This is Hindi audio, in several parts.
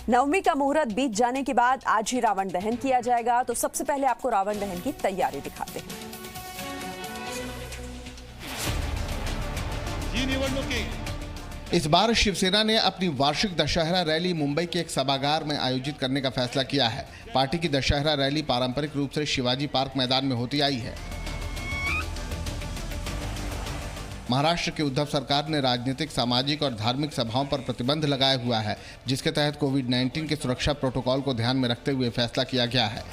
नवमी का मुहूर्त बीत जाने के बाद आज ही रावण दहन किया जाएगा। तो सबसे पहले आपको रावण दहन की तैयारी दिखाते हैं। इस बार शिवसेना ने अपनी वार्षिक दशहरा रैली मुंबई के एक सभागार में आयोजित करने का फैसला किया है। पार्टी की दशहरा रैली पारंपरिक रूप से शिवाजी पार्क मैदान में होती आई है। महाराष्ट्र की उद्धव सरकार ने राजनीतिक, सामाजिक और धार्मिक सभाओं पर प्रतिबंध लगाया हुआ है, जिसके तहत कोविड-19 के सुरक्षा प्रोटोकॉल को ध्यान में रखते हुए फैसला किया गया है।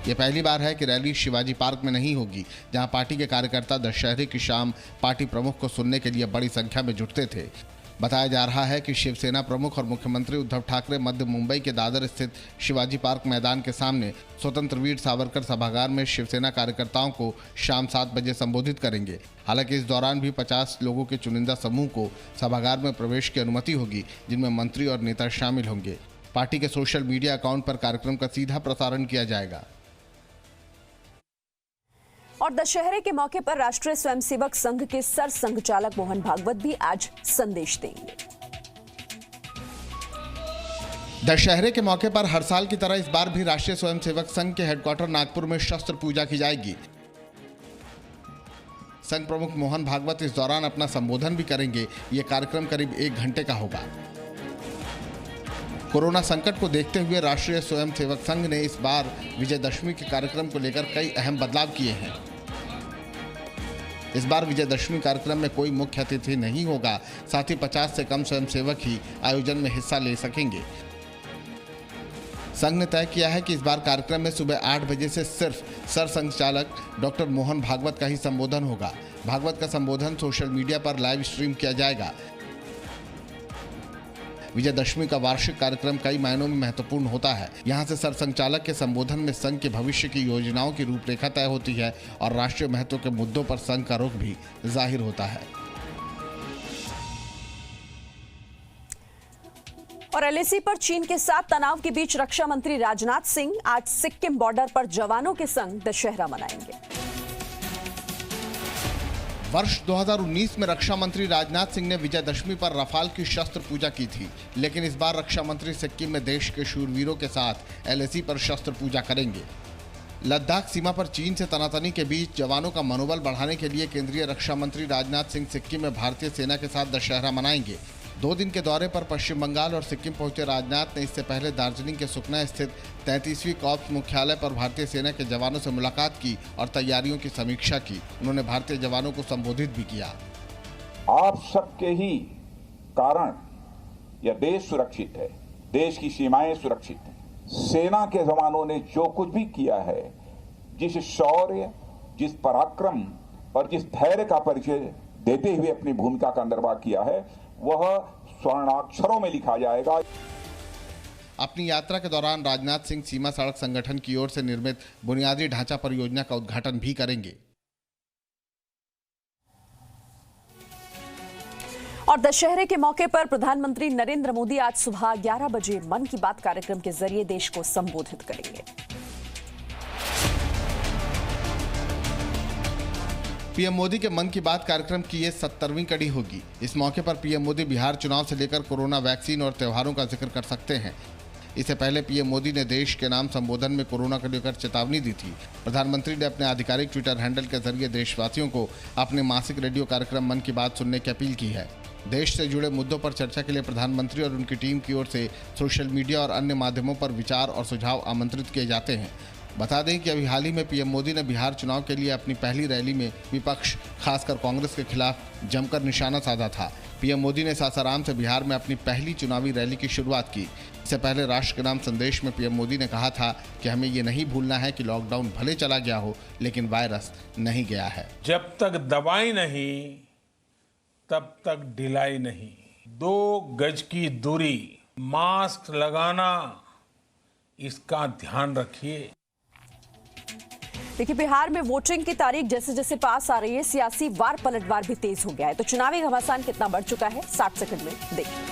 यह पहली बार है कि रैली शिवाजी पार्क में नहीं होगी, जहां पार्टी के कार्यकर्ता दशहरे की शाम पार्टी प्रमुख को सुनने के लिए बड़ी संख्या में जुटते थे। बताया जा रहा है कि शिवसेना प्रमुख और मुख्यमंत्री उद्धव ठाकरे मध्य मुंबई के दादर स्थित शिवाजी पार्क मैदान के सामने स्वतंत्र वीर सावरकर सभागार में शिवसेना कार्यकर्ताओं को शाम 7 बजे संबोधित करेंगे। हालांकि इस दौरान भी 50 लोगों के चुनिंदा समूह को सभागार में प्रवेश की अनुमति होगी, जिनमें मंत्री और नेता शामिल होंगे। पार्टी के सोशल मीडिया अकाउंट पर कार्यक्रम का सीधा प्रसारण किया जाएगा। और दशहरे के मौके पर राष्ट्रीय स्वयंसेवक संघ के सर संघचालक मोहन भागवत भी आज संदेश देंगे। दशहरे के मौके पर हर साल की तरह इस बार भी राष्ट्रीय स्वयंसेवक संघ के हेडक्वार्टर नागपुर में शस्त्र पूजा की जाएगी। संघ प्रमुख मोहन भागवत इस दौरान अपना संबोधन भी करेंगे। यह कार्यक्रम करीब 1 घंटे का होगा। कोरोना संकट को देखते हुए राष्ट्रीय स्वयंसेवक संघ ने इस बार विजयदशमी के कार्यक्रम को लेकर कई अहम बदलाव किए हैं। इस बार विजयदशमी कार्यक्रम में कोई मुख्य अतिथि नहीं होगा, साथ ही 50 से कम स्वयंसेवक ही आयोजन में हिस्सा ले सकेंगे। संघ ने तय किया है कि इस बार कार्यक्रम में सुबह 8 बजे से सिर्फ सर संघचालक डॉक्टर मोहन भागवत का ही संबोधन होगा। भागवत का संबोधन सोशल मीडिया पर लाइव स्ट्रीम किया जाएगा। विजयदशमी का वार्षिक कार्यक्रम कई मायनों में महत्वपूर्ण होता है। यहाँ से सरसंघचालक के संबोधन में संघ के भविष्य की योजनाओं की रूपरेखा तय होती है और राष्ट्रीय महत्व के मुद्दों पर संघ का रुख भी जाहिर होता है। और एलएसी पर चीन के साथ तनाव के बीच रक्षा मंत्री राजनाथ सिंह आज सिक्किम बॉर्डर पर जवानों के संग दशहरा मनाएंगे। वर्ष 2019 में रक्षा मंत्री राजनाथ सिंह ने विजयदशमी पर रफाल की शस्त्र पूजा की थी, लेकिन इस बार रक्षा मंत्री सिक्किम में देश के शूरवीरों के साथ एलएसी पर शस्त्र पूजा करेंगे। लद्दाख सीमा पर चीन से तनातनी के बीच जवानों का मनोबल बढ़ाने के लिए केंद्रीय रक्षा मंत्री राजनाथ सिंह सिक्किम में भारतीय सेना के साथ दशहरा मनाएंगे। 2 दिन के दौरे पर पश्चिम बंगाल और सिक्किम पहुंचे राजनाथ ने इससे पहले दार्जिलिंग के सुकना स्थित 33वीं कॉर्प्स मुख्यालय पर भारतीय सेना के जवानों से मुलाकात की और तैयारियों की समीक्षा की। उन्होंने भारतीय जवानों को संबोधित भी किया। आप सबके ही कारण यह देश सुरक्षित है, देश की सीमाएं सुरक्षित हैं। सेना के जवानों ने जो कुछ भी किया है, जिस शौर्य, जिस पराक्रम और जिस धैर्य का परिचय देते हुए अपनी भूमिका का निर्वाह किया है, वह स्वर्णाक्षरों में लिखा जाएगा। अपनी यात्रा के दौरान राजनाथ सिंह सीमा सड़क संगठन की ओर से निर्मित बुनियादी ढांचा परियोजना का उद्घाटन भी करेंगे। और दशहरे के मौके पर प्रधानमंत्री नरेंद्र मोदी आज सुबह 11 बजे मन की बात कार्यक्रम के जरिए देश को संबोधित करेंगे। पीएम मोदी के मन की बात कार्यक्रम की ये 70वीं कड़ी होगी। इस मौके पर पीएम मोदी बिहार चुनाव से लेकर कोरोना वैक्सीन और त्योहारों का जिक्र कर सकते हैं। इससे पहले पीएम मोदी ने देश के नाम संबोधन में कोरोना को लेकर चेतावनी दी थी। प्रधानमंत्री ने अपने आधिकारिक ट्विटर हैंडल के जरिए देशवासियों को अपने मासिक रेडियो कार्यक्रम मन की बात सुनने की अपील की है। देश से जुड़े मुद्दों पर चर्चा के लिए प्रधानमंत्री और उनकी टीम की ओर से सोशल मीडिया और अन्य माध्यमों पर विचार और सुझाव आमंत्रित किए जाते हैं। बता दें कि अभी हाल ही में पीएम मोदी ने बिहार चुनाव के लिए अपनी पहली रैली में विपक्ष, खासकर कांग्रेस के खिलाफ जमकर निशाना साधा था। पीएम मोदी ने सासाराम से बिहार में अपनी पहली चुनावी रैली की शुरुआत की। इससे पहले राष्ट्र के नाम संदेश में पीएम मोदी ने कहा था कि हमें ये नहीं भूलना है कि लॉकडाउन भले चला गया हो, लेकिन वायरस नहीं गया है। जब तक दवाई नहीं, तब तक ढिलाई नहीं। 2 गज की दूरी, मास्क लगाना, इसका ध्यान रखिए। देखिए, बिहार में वोटिंग की तारीख जैसे जैसे पास आ रही है, सियासी वार पलटवार भी तेज हो गया है। तो चुनावी घमासान कितना बढ़ चुका है, 60 सेकंड में देखिए।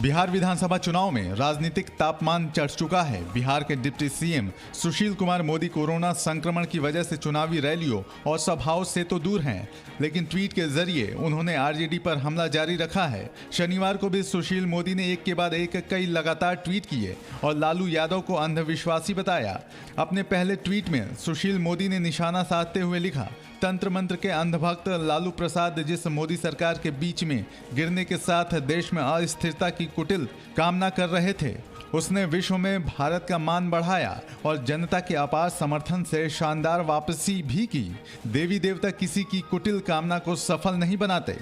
बिहार विधानसभा चुनाव में राजनीतिक तापमान चढ़ चुका है। बिहार के deputy CM Sushil Kumar Modi corona संक्रमण की वजह से चुनावी रैलियों और सभाओं से तो दूर हैं, लेकिन ट्वीट के जरिए उन्होंने आरजेडी पर हमला जारी रखा है। शनिवार को भी सुशील मोदी ने एक के बाद एक कई लगातार ट्वीट किए और लालू यादव को अंधविश्वासी बताया। अपने पहले ट्वीट में सुशील मोदी ने निशाना साधते हुए लिखा, तंत्र मंत्र के अंधभक्त लालू प्रसाद जिस मोदी सरकार के बीच में गिरने के साथ देश में अस्थिरता की कुटिल कामना कर रहे थे, उसने विश्व में भारत का मान बढ़ाया और जनता के अपार समर्थन से शानदार वापसी भी की। देवी देवता किसी की कुटिल कामना को सफल नहीं बनाते।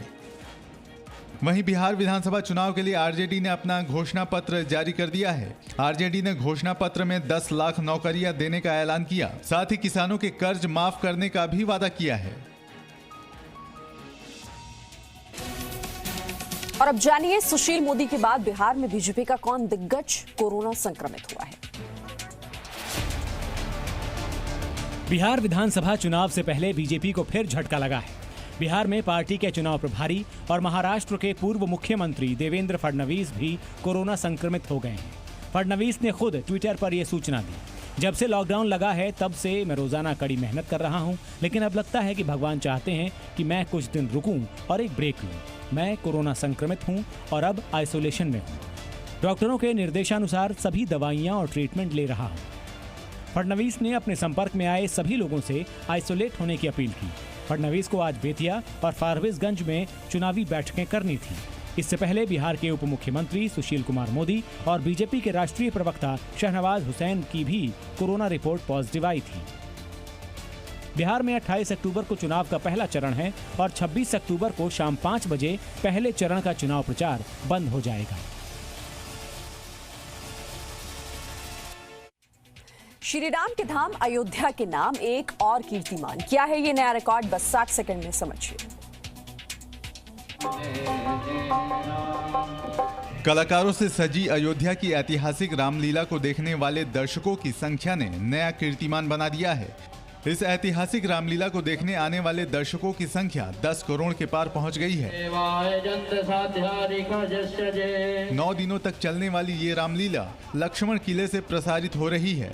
वहीं बिहार विधानसभा चुनाव के लिए आरजेडी ने अपना घोषणा पत्र जारी कर दिया है। आरजेडी ने घोषणा पत्र में 10 लाख नौकरियां देने का ऐलान किया, साथ ही किसानों के कर्ज माफ करने का भी वादा किया है। और अब जानिए, सुशील मोदी के बाद बिहार में बीजेपी का कौन दिग्गज कोरोना संक्रमित हुआ है। बिहार विधानसभा चुनाव से पहले बीजेपी को फिर झटका लगा है। बिहार में पार्टी के चुनाव प्रभारी और महाराष्ट्र के पूर्व मुख्यमंत्री देवेंद्र फडणवीस भी कोरोना संक्रमित हो गए हैं। फडणवीस ने खुद ट्विटर पर यह सूचना दी, जब से लॉकडाउन लगा है तब से मैं रोजाना कड़ी मेहनत कर रहा हूं, लेकिन अब लगता है कि भगवान चाहते हैं कि मैं कुछ दिन रुकूं और एक ब्रेक लूं। मैं कोरोना संक्रमित हूं और अब आइसोलेशन में हूं। डॉक्टरों के निर्देशानुसार सभी दवाइयां और ट्रीटमेंट ले रहा हूं। फडणवीस ने अपने संपर्क में आए सभी लोगों से आइसोलेट होने की अपील की। फडणवीस को आज बेतिया और फारबिसगंज में चुनावी बैठकें करनी थी। इससे पहले बिहार के उप मुख्यमंत्री सुशील कुमार मोदी और बीजेपी के राष्ट्रीय प्रवक्ता शहनवाज हुसैन की भी कोरोना रिपोर्ट पॉजिटिव आई थी। बिहार में 28 अक्टूबर को चुनाव का पहला चरण है और 26 अक्टूबर को शाम 5 बजे पहले चरण का चुनाव प्रचार बंद हो जाएगा। श्री राम के धाम अयोध्या के नाम एक और कीर्तिमान। क्या है ये नया रिकॉर्ड, बस 60 सेकंड में समझिए। कलाकारों से सजी अयोध्या की ऐतिहासिक रामलीला को देखने वाले दर्शकों की संख्या ने नया कीर्तिमान बना दिया है। इस ऐतिहासिक रामलीला को देखने आने वाले दर्शकों की संख्या 10 करोड़ के पार पहुंच गई है। 9 दिनों तक चलने वाली ये रामलीला लक्ष्मण किले से प्रसारित हो रही है।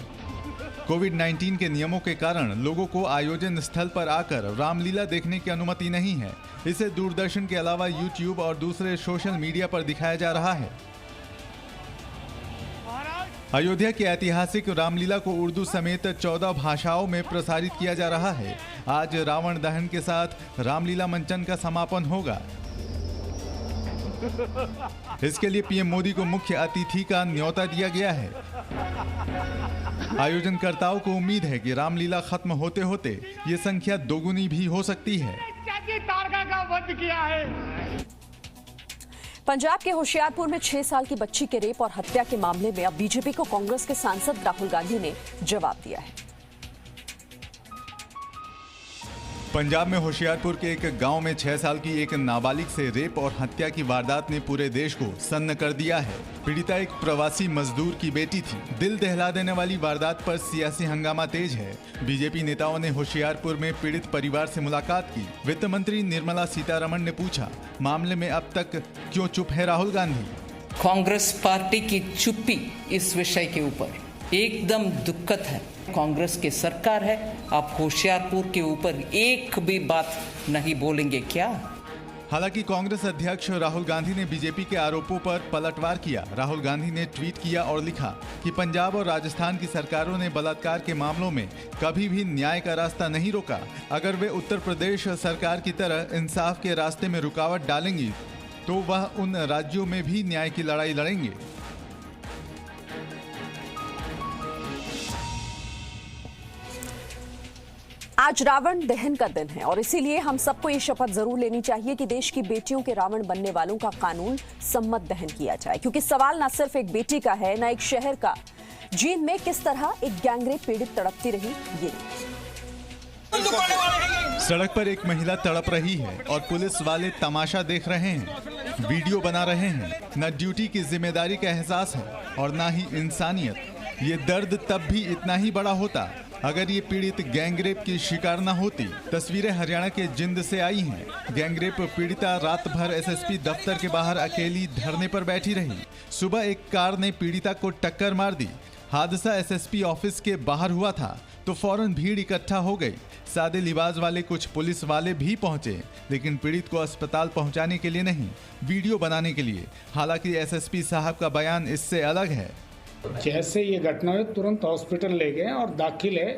कोविड-19 के नियमों के कारण लोगों को आयोजन स्थल पर आकर रामलीला देखने की अनुमति नहीं है। इसे दूरदर्शन के अलावा यूट्यूब और दूसरे सोशल मीडिया पर दिखाया जा रहा है। अयोध्या की ऐतिहासिक रामलीला को उर्दू समेत 14 भाषाओं में प्रसारित किया जा रहा है। आज रावण दहन के साथ रामलीला मंचन का समापन होगा। इसके लिए पीएम मोदी को मुख्य अतिथि का न्योता दिया गया है। आयोजनकर्ताओं को उम्मीद है कि रामलीला खत्म होते होते ये संख्या दोगुनी भी हो सकती है। पंजाब के होशियारपुर में 6 साल की बच्ची के रेप और हत्या के मामले में अब बीजेपी को कांग्रेस के सांसद राहुल गांधी ने जवाब दिया है। पंजाब में होशियारपुर के एक गांव में 6 साल की एक नाबालिग से रेप और हत्या की वारदात ने पूरे देश को सन्न कर दिया है। पीड़िता एक प्रवासी मजदूर की बेटी थी। दिल दहला देने वाली वारदात पर सियासी हंगामा तेज है। बीजेपी नेताओं ने होशियारपुर में पीड़ित परिवार से मुलाकात की। वित्त मंत्री निर्मला सीतारमण ने पूछा, मामले में अब तक क्यों चुप है राहुल गांधी? कांग्रेस पार्टी की चुप्पी इस विषय के ऊपर एकदम दुखद है। कांग्रेस की सरकार है, आप होशियारपुर के ऊपर एक भी बात नहीं बोलेंगे क्या? हालांकि कांग्रेस अध्यक्ष राहुल गांधी ने बीजेपी के आरोपों पर पलटवार किया। राहुल गांधी ने ट्वीट किया और लिखा कि पंजाब और राजस्थान की सरकारों ने बलात्कार के मामलों में कभी भी न्याय का रास्ता नहीं रोका। अगर वे उत्तर प्रदेश सरकार की तरह इंसाफ के रास्ते में रुकावट डालेंगी तो वह उन राज्यों में भी न्याय की लड़ाई लड़ेंगे। आज रावण दहन का दिन है और इसीलिए हम सबको ये शपथ जरूर लेनी चाहिए कि देश की बेटियों के रावण बनने वालों का कानून सम्मत दहन किया जाए, क्योंकि सवाल न सिर्फ एक बेटी का है, न एक शहर का। जींद में किस तरह एक गैंगरेप पीड़ित तड़पती रही, ये सड़क पर एक महिला तड़प रही है और पुलिस वाले तमाशा देख रहे हैं, वीडियो बना रहे हैं। न ड्यूटी की जिम्मेदारी का एहसास है और न ही इंसानियत। ये दर्द तब भी इतना ही बड़ा होता अगर ये पीड़ित गैंगरेप की शिकार न होती। तस्वीरें हरियाणा के जिंद से आई हैं। गैंगरेप पीड़िता रात भर एसएसपी दफ्तर के बाहर अकेली धरने पर बैठी रही। सुबह एक कार ने पीड़िता को टक्कर मार दी। हादसा एसएसपी ऑफिस के बाहर हुआ था तो फौरन भीड़ इकट्ठा हो गई। सादे लिबास वाले कुछ पुलिस वाले भी पहुंचे, लेकिन पीड़ित को अस्पताल पहुंचाने के लिए नहीं, वीडियो बनाने के लिए। हालांकि एसएसपी साहब का बयान इससे अलग है। जैसे ये घटना हुई तुरंत हॉस्पिटल ले गए और दाखिल है,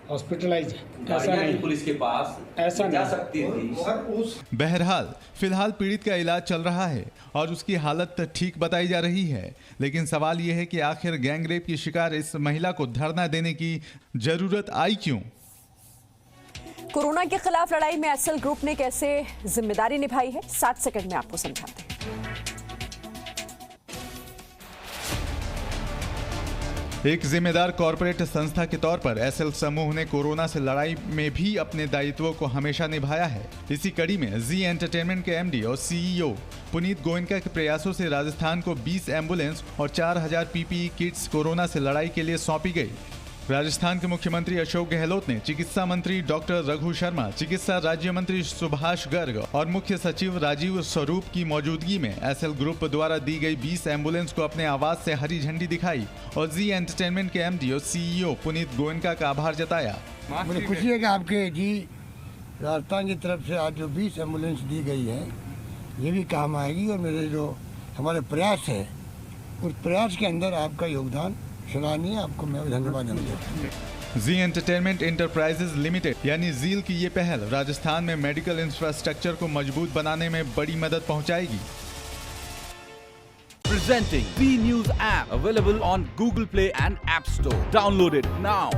हॉस्पिटलाइज है। ऐसा नहीं पुलिस के पास ऐसा जा नहीं सकती थी। बहरहाल फिलहाल पीड़ित का इलाज चल रहा है और उसकी हालत ठीक बताई जा रही है। लेकिन सवाल यह है कि आखिर गैंगरेप की शिकार इस महिला को धरना देने की जरूरत आई क्यों? कोरोना के खिलाफ लड़ाई में एसएल ग्रुप ने कैसे जिम्मेदारी निभाई है, 60 सेकंड में आपको समझाते हैं। एक जिम्मेदार कॉरपोरेट संस्था के तौर पर एसएल समूह ने कोरोना से लड़ाई में भी अपने दायित्वों को हमेशा निभाया है। इसी कड़ी में जी एंटरटेनमेंट के एमडी और सीईओ पुनीत गोयनका के प्रयासों से राजस्थान को 20 एम्बुलेंस और 4000 पीपीई किट्स कोरोना से लड़ाई के लिए सौंपी गई। राजस्थान के मुख्यमंत्री अशोक गहलोत ने चिकित्सा मंत्री डॉक्टर रघु शर्मा, चिकित्सा राज्य मंत्री सुभाष गर्ग और मुख्य सचिव राजीव स्वरूप की मौजूदगी में एसएल ग्रुप द्वारा दी गई 20 एम्बुलेंस को अपने आवाज से हरी झंडी दिखाई और जी एंटरटेनमेंट के एमडी और सीईओ पुनीत गोयनका का आभार जताया। मुझे खुशी है कि आपके जी राजस्थान की तरफ से आज जो 20 एम्बुलेंस दी गई है ये भी काम आएगी और मेरे जो हमारे प्रयास है उस प्रयास के अंदर आपका योगदान सराहनीय, आपको मैं धन्यवाद देना चाहता हूं। जी एंटरटेनमेंट इंटरप्राइजेज लिमिटेड यानी जील की ये पहल राजस्थान में मेडिकल इंफ्रास्ट्रक्चर को मजबूत बनाने में बड़ी मदद पहुंचाएगी। Presenting B News app available on Google Play and App Store. Download it now.